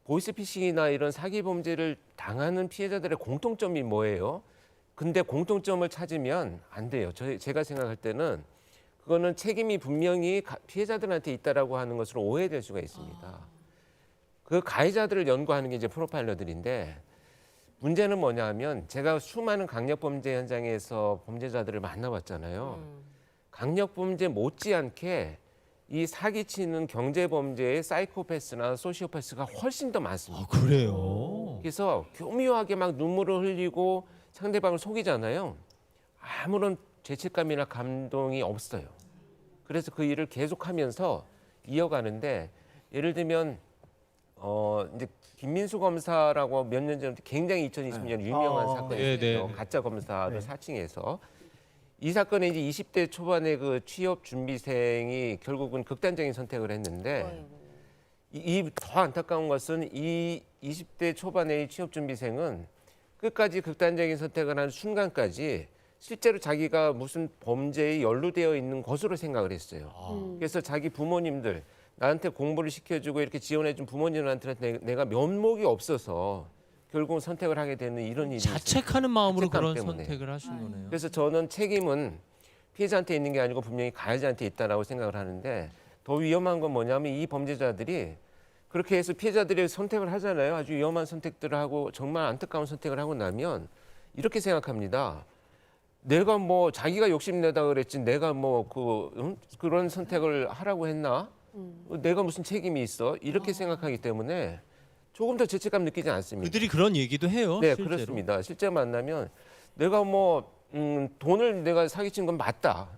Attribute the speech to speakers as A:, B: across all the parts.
A: 보이스피싱이나 이런 사기 범죄를 당하는 피해자들의 공통점이 뭐예요? 근데 공통점을 찾으면 안 돼요. 제가 생각할 때는 그거는 책임이 분명히 피해자들한테 있다라고 하는 것으로 오해될 수가 있습니다. 그 가해자들을 연구하는 게 이제 프로파일러들인데 문제는 뭐냐면 제가 수많은 강력범죄 현장에서 범죄자들을 만나봤잖아요. 강력범죄 못지않게 이 사기치는 경제범죄의 사이코패스나 소시오패스가 훨씬 더 많습니다.
B: 아, 그래요?
A: 그래서 교묘하게 막 눈물을 흘리고 상대방을 속이잖아요. 아무런 죄책감이나 감동이 없어요. 그래서 그 일을 계속하면서 이어가는데 예를 들면 이제 김민수 검사라고 몇 년 전에 굉장히 2020년 유명한 사건이
B: 네,
A: 있어요.
B: 네.
A: 가짜 검사를
C: 네.
A: 사칭해서 이 사건에 이제 20대 초반의 그 취업 준비생이 결국은 극단적인 선택을 했는데 이 더 안타까운 것은 이 20대 초반의 취업 준비생은 끝까지 극단적인 선택을 하는 순간까지 실제로 자기가 무슨 범죄에 연루되어 있는 것으로 생각을 했어요. 그래서 자기 부모님들 나한테 공부를 시켜주고 이렇게 지원해준 부모님한테 내가 면목이 없어서 결국은 선택을 하게 되는 이런 일이
B: 자책하는 마음으로
A: 자책감
B: 그런
A: 때문에.
B: 선택을 하신 거네요.
A: 그래서 저는 책임은 피해자한테 있는 게 아니고 분명히 가해자한테 있다라고 생각을 하는데 더 위험한 건 뭐냐면 이 범죄자들이 그렇게 해서 피해자들이 선택을 하잖아요. 아주 위험한 선택들을 하고 정말 안타까운 선택을 하고 나면 이렇게 생각합니다. 내가 뭐 자기가 욕심내다 그랬지 내가 뭐 그런 선택을 하라고 했나? 내가 무슨 책임이 있어? 이렇게 생각하기 때문에 조금 더 죄책감 느끼지 않습니다.
B: 그들이 그런 얘기도 해요.
A: 네,
B: 실제로.
A: 그렇습니다. 실제 만나면 내가 뭐 돈을 내가 사기친 건 맞다.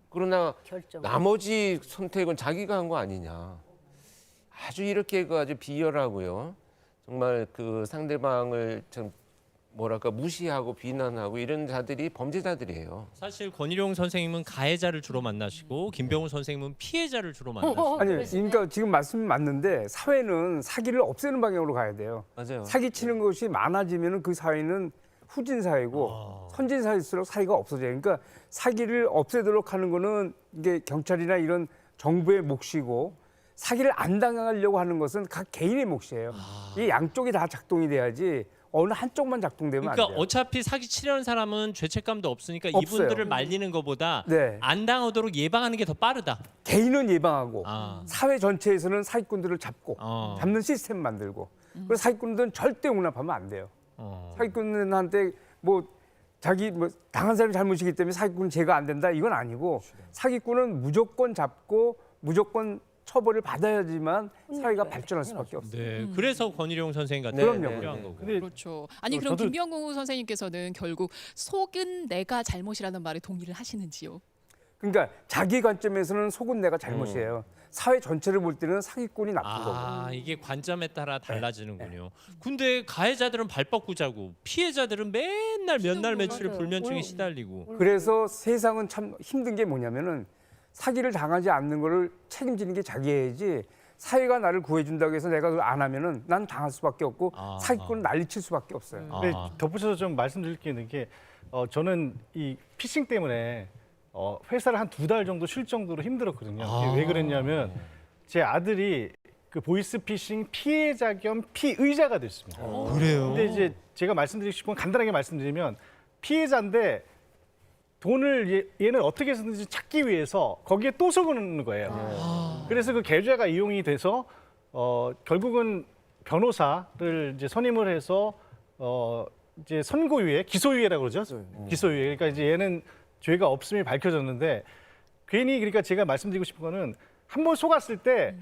A: 그러나 나머지 선택은 자기가 한 거 아니냐. 아주 이렇게 아주 비열하고요. 정말 그 상대방을 좀 뭐랄까 무시하고 비난하고 이런 자들이 범죄자들이에요.
B: 사실 권일용 선생님은 가해자를 주로 만나시고 김병훈 선생님은 피해자를 주로 만나시고.
C: 아니, 그러니까 지금 말씀이 맞는데 사회는 사기를 없애는 방향으로 가야 돼요.
A: 맞아요.
C: 사기치는 것이 많아지면 그 사회는 후진 사회고 선진 사회일수록 사기가 없어져요. 그러니까 사기를 없애도록 하는 거는 이게 경찰이나 이런 정부의 몫이고 사기를 안 당하려고 하는 것은 각 개인의 몫이에요. 이 양쪽이 다 작동이 돼야지 어느 한쪽만 작동되면 안
B: 그러니까
C: 돼요.
B: 어차피 사기 치려는 사람은 죄책감도 없으니까
C: 없어요.
B: 이분들을 말리는 것보다
C: 네.
B: 안 당하도록 예방하는 게 더 빠르다.
C: 개인은 예방하고
B: 아.
C: 사회 전체에서는 사기꾼들을 잡고 잡는 시스템 만들고 그래서 사기꾼들은 절대 용납하면 안 돼요. 사기꾼한테 뭐 자기 뭐 당한 사람이 잘못이기 때문에 사기꾼은 제가 안 된다 이건 아니고 사기꾼은 무조건 잡고 무조건 처벌을 받아야지만 사회가 발전할 수밖에 없어요.
B: 네, 그래서 권일용 선생님 같은
A: 네,
B: 게
A: 네,
B: 필요한
A: 네.
B: 거고.
C: 근데
D: 그렇죠. 아니 그럼 김병우 선생님께서는 결국 속은 내가 잘못이라는 말에 동의를 하시는지요?
C: 그러니까 자기 관점에서는 속은 내가 잘못이에요. 사회 전체를 볼 때는 사기꾼이 나쁜 거고.
B: 아, 이게 관점에 따라 달라지는군요. 근데 가해자들은 발 뻗고 자고 피해자들은 맨날 몇 날 며칠을 불면증에 시달리고.
C: 그래서 세상은 참 힘든 게 뭐냐면은 사기를 당하지 않는 거를 책임지는 게 자기야지 사회가 나를 구해준다고 해서 내가 그걸 안 하면은 난 당할 수밖에 없고 사기꾼은 난리칠 수밖에 없어요.
E: 근데 덧붙여서 좀 말씀드릴 게 있는 게 저는 이 피싱 때문에 회사를 한 2달 정도 쉴 정도로 힘들었거든요. 그게 왜 그랬냐면 제 아들이 그 보이스피싱 피해자 겸 피의자가 됐습니다.
B: 그래요?
E: 근데 이제 제가 말씀드리고 싶은 건 간단하게 말씀드리면 피해자인데 돈을 얘는 어떻게 해서든지 찾기 위해서 거기에 또 속는 거예요. 그래서 그 계좌가 이용이 돼서 결국은 변호사를 이제 선임을 해서 이제 선고유예, 기소유예라고 그러죠. 기소유예. 그러니까 이제 얘는 죄가 없음이 밝혀졌는데 괜히 그러니까 제가 말씀드리고 싶은 거는 한 번 속았을 때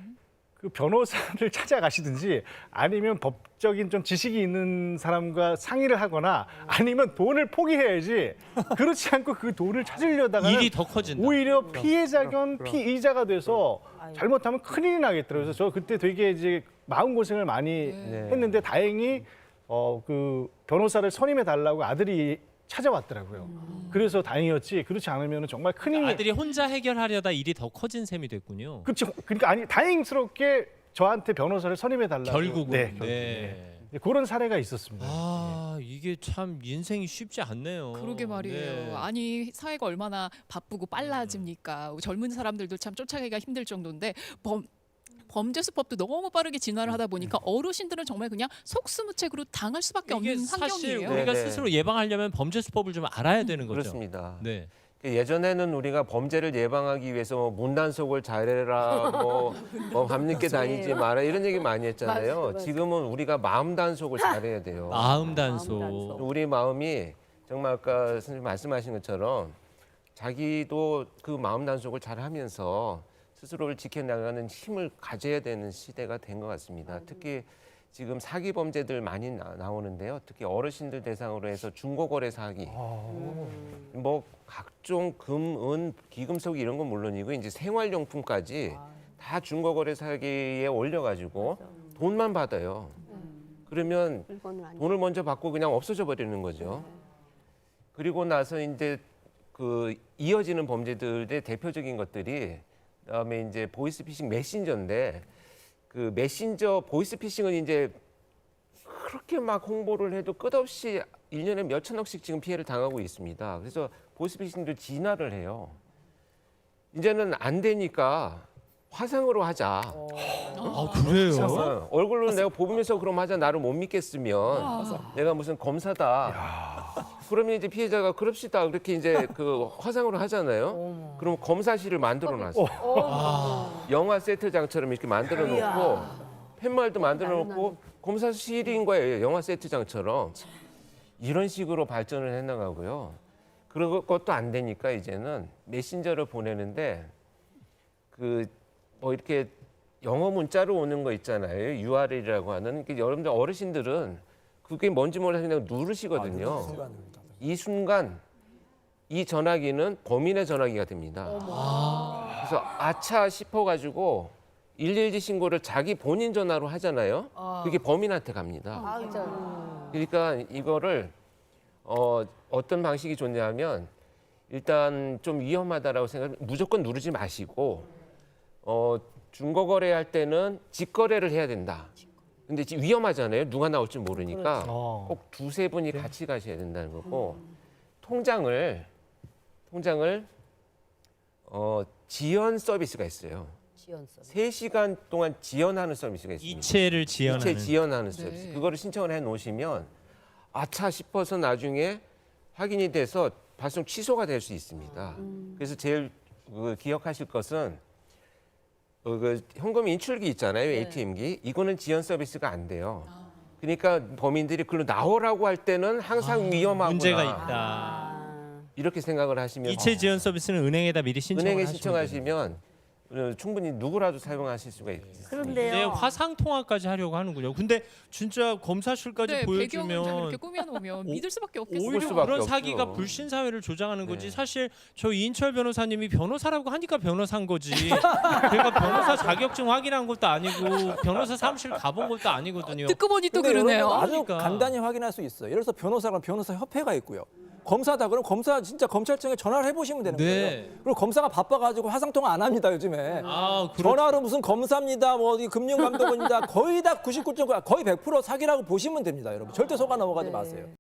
E: 그 변호사를 찾아가시든지 아니면 법적인 좀 지식이 있는 사람과 상의를 하거나 아니면 돈을 포기해야지 그렇지 않고 그 돈을 찾으려다가는
B: 일이 더 커진다.
E: 오히려 피해자 겸 피의자가 돼서 잘못하면 큰일이 나겠더라고요. 그래서 저 그때 되게 이제 마음고생을 많이 했는데 다행히 그 변호사를 선임해 달라고 아들이 찾아왔더라고요. 그래서 다행이었지. 그렇지 않으면 정말 큰일.
B: 아들이 혼자 해결하려다 일이 더 커진 셈이 됐군요.
E: 그렇죠. 그러니까 아니 다행스럽게 저한테 변호사를 선임해 달라고.
B: 결국은.
E: 네.
B: 네.
E: 결국은. 네. 그런 사례가 있었습니다.
B: 아, 이게 참 인생이 쉽지 않네요.
D: 그러게 말이에요.
B: 네.
D: 아니 사회가 얼마나 바쁘고 빨라집니까? 젊은 사람들도 참 쫓아가기가 힘들 정도인데 범죄 수법도 너무 빠르게 진화를 하다 보니까 어르신들은 정말 그냥 속수무책으로 당할 수밖에
B: 이게
D: 없는
B: 사실
D: 환경이에요.
B: 우리가
A: 네네.
B: 스스로 예방하려면 범죄 수법을 좀 알아야 되는 거죠.
A: 그렇습니다.
B: 네.
A: 예전에는 우리가 범죄를 예방하기 위해서 뭐 문단속을 잘해라, 뭐 밤늦게 다니지 마라 이런 얘기 많이 했잖아요.
F: 맞아요, 맞아요.
A: 지금은 우리가 마음 단속을 잘해야 돼요.
B: 마음
F: 단속.
B: 단속.
A: 우리 마음이 정말 아까 선생님 말씀하신 것처럼 자기도 그 마음 단속을 잘하면서 스스로를 지켜나가는 힘을 가져야 되는 시대가 된 것 같습니다. 특히 지금 사기 범죄들 많이 나오는데요. 특히 어르신들 대상으로 해서 중고거래 사기, 뭐 각종 금, 은, 귀금속 이런 건 물론이고 이제 생활용품까지 다 중고거래 사기에 올려가지고 돈만 받아요. 그러면
F: 물건은 아니고.
A: 돈을 먼저 받고 그냥 없어져 버리는 거죠. 그리고 나서 이제 그 이어지는 범죄들의 대표적인 것들이 그다음에 이제 보이스피싱 메신저인데 그 메신저 보이스피싱은 이제 그렇게 막 홍보를 해도 끝없이 1년에 몇 천억씩 지금 피해를 당하고 있습니다. 그래서 보이스피싱도 진화를 해요. 이제는 안 되니까 화상으로 하자.
B: 아 그래요?
A: 얼굴로 내가 보면서 그럼 하자 나를 못 믿겠으면 내가 무슨 검사다. 그러면 이제 피해자가 그럽시다 그렇게 이제 그 화상으로 하잖아요. 그럼 검사실을 만들어 놨어요. 영화 세트장처럼 이렇게 만들어 놓고 팻말도 만들어 놓고 검사실인 거예요. 영화 세트장처럼. 이런 식으로 발전을 해나가고요. 그런 것도 안 되니까 이제는 메신저를 보내는데 그 뭐 이렇게 영어 문자로 오는 거 있잖아요. URL이라고 하는. 그러니까 여러분들 어르신들은 그게 뭔지 몰라서 그냥 누르시거든요. 이 순간 이 전화기는 범인의 전화기가 됩니다. 그래서 아차 싶어가지고 112 신고를 자기 본인 전화로 하잖아요. 그게 범인한테 갑니다.
F: 맞아요.
A: 그러니까 이거를 어떤 방식이 좋냐면 일단 좀 위험하다라고 생각하면 무조건 누르지 마시고 중고거래할 때는 직거래를 해야 된다. 근데 지금 위험하잖아요. 누가 나올지 모르니까 꼭 두세 분이 같이 가셔야 된다는 거고 통장을 지연 서비스가 있어요.
F: 지연 서비스.
A: 3시간 동안 지연하는 서비스가 있습니다.
B: 이체를 지연하는.
A: 이체 지연하는 서비스.
D: 네.
A: 그거를 신청을 해 놓으시면 아차 싶어서 나중에 확인이 돼서 발송 취소가 될 수 있습니다. 그래서 제일 기억하실 것은 그 현금 인출기 있잖아요. ATM기. 이거는 지연 서비스가 안 돼요. 그러니까 범인들이 글로 나오라고 할 때는 항상 위험하구나.
B: 문제가 있다.
A: 이렇게 생각을 하시면
B: 이체 지연 서비스는 은행에다 미리 신청을
A: 은행에
B: 하시면
A: 신청하시면 충분히 누구라도 사용하실 수가 있습니다.
F: 그런데요.
B: 네, 화상 통화까지 하려고 하는군요. 근데 진짜 검사실까지
D: 네, 배경을 좀
B: 보여주면
D: 이렇게 꾸며놓으면 믿을 수밖에 없겠어요.
B: 오히려
A: 수밖에
B: 그런
A: 없죠.
B: 사기가 불신 사회를 조장하는 거지.
A: 네.
B: 사실 저 이인철 변호사님이 변호사라고 하니까 변호사인 거지. 그러니까 변호사 자격증 확인한 것도 아니고 변호사 사무실 가본 것도 아니거든요.
D: 듣고 보니 또
G: 근데
D: 그러네요.
G: 여러분 아주
B: 그러니까.
G: 간단히 확인할 수 있어요. 예를 들어서 변호사가 변호사 협회가 있고요. 검사다 그럼 검사 진짜 검찰청에 전화를 해보시면 되는
B: 네.
G: 거예요. 그리고 검사가 바빠가지고 화상 통화 안 합니다 요즘에.
B: 아, 그렇죠.
G: 전화로 무슨 검사입니다, 뭐 어디 금융감독원입니다. 거의 다 99.9 거의 100% 사기라고 보시면 됩니다, 여러분. 절대 속아 넘어가지 마세요.